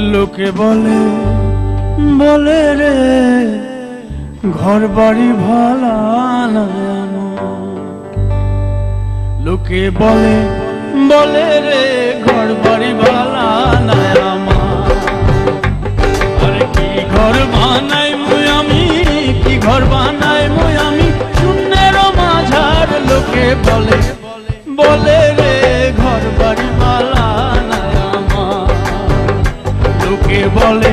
লোকে বলে বলে রে ঘর বাড়ি ভালা না আমার। লোকে বলে বলে রে ঘর বাড়ি ভালা না আমার। আরে কি ঘর বানাই মুই আমি, কি ঘর বানাই মুই আমি শূন্যের মাঝার। লোকে বলে বলে রে ঘর বাড়ি ভালা না আমার। লোকে বলে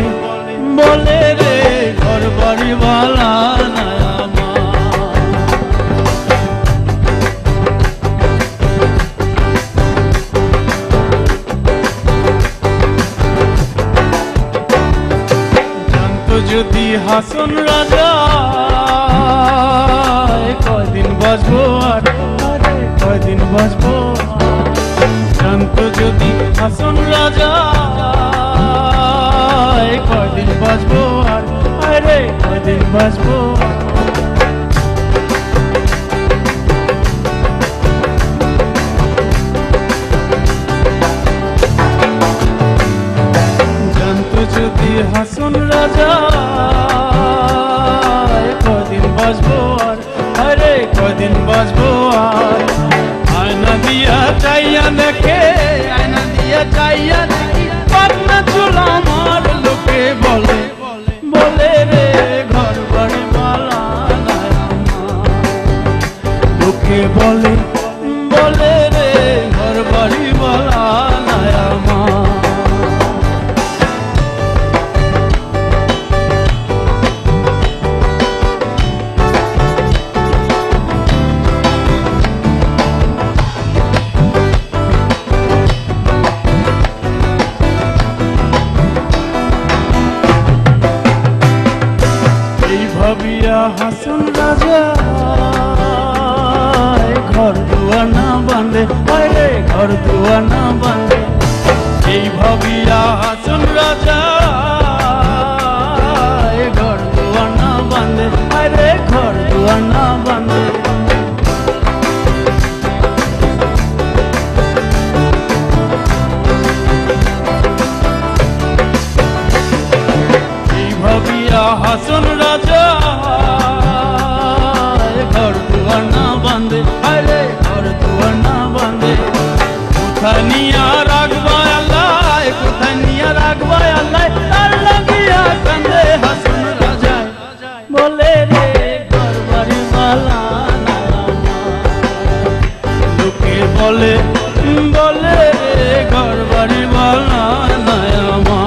বলে রে ঘর বাড়ি ভালা না আমার। জানতো যদি হাসন রাজা কয়দিন বাঁচবো আর, আরে কয়দিন বাঁচবো। জানতো যদি হাসন রাজা কয়দিন বাঁচবো আর, আরে কয়দিন বাঁচবো। জানতো যদি হাসন রাজা কয়দিন বাঁচবো আর, আরে কয়দিন বাঁচবো আর। আয়না দিয়া চাইয়া দেখে, আয়না দিয়া চাইয়া দেখি পাতনা চুল আমার। লোকে বলে বলে রে ঘর বাড়ি ভালা না আমার। লোকে বলে বলে রে ঘর বাড়ি ভালা না আমার। ভাবিয়া হাসন রাজা ঘর দুয়ার না বাঁধে, আরে ঘর দুয়ার না বাঁধে। এই ভাবিয়া হাসন রাজা ঘর দুয়ার না বাঁধে, আরে ঘর দুয়ার না বাঁধে। এই ভাবিয়া হাসন রাজা ঘর দুয়ার না বাঁধে, আরে ঘর দুয়ার না বাঁধে। কোথায় নিয়া রাখবা আল্লাহ, কোথায় নিয়া রাখবা আল্লাহ, তার লাগিয়া কান্দে হাসন রাজা। বলে রে ঘর বাড়ি ভালা না আমার। লোকে বলে বলে রে ঘর বাড়ি ভালা না আমার।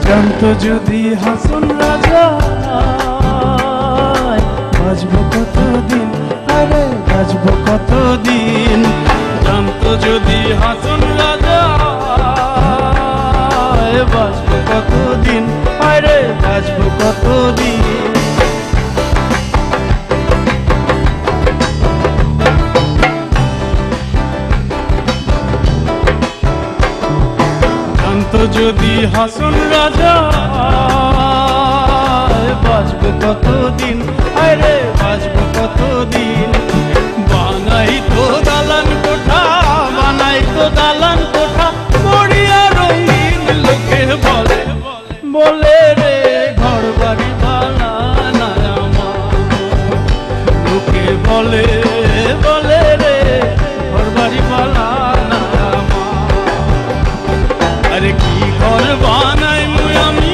জানতো যদি হাসন রাজা বাঁচবো কতদিন, আরে বাঁচবো কতদিন। জানতো যদি হাসন রাজা বাঁচবো কতদিন, আরে বাঁচবো কতদিন। জানতো যদি হাসন রাজা বাঁচবো কতদিন, আরে বাঁচবো কতদিন। বানাই তো দালান কোঠা, বানাই তো দালান কোঠা মরিয়া রঙিন। লোকে বলে বলে রে ঘর বাড়ি ভালা না আমার। লোকে বলে বলে রে ঘর বাড়ি ভালা না আমার। আরে কি ঘর বানাই মুই আমি,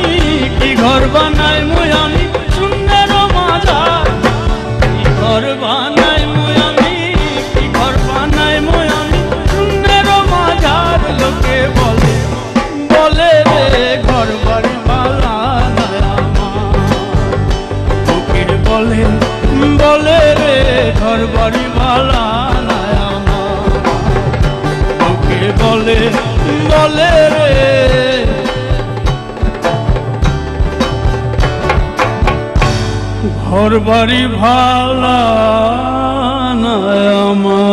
কি ঘর বানাই মুই আমি শূন্যের মাঝার। কি ঘর বানাই মুই আমি, কি ঘর বানাই মুই আমি শূন্যের মাঝার। লোকে বলে বলে রে ঘর বাড়ি ভালা না আমার। লোকে বলে বলে রে ঘর বাড়ি ভালা না আমার। লোকে বলে বলে রে ঘর বাড়ি ভালা না আমার।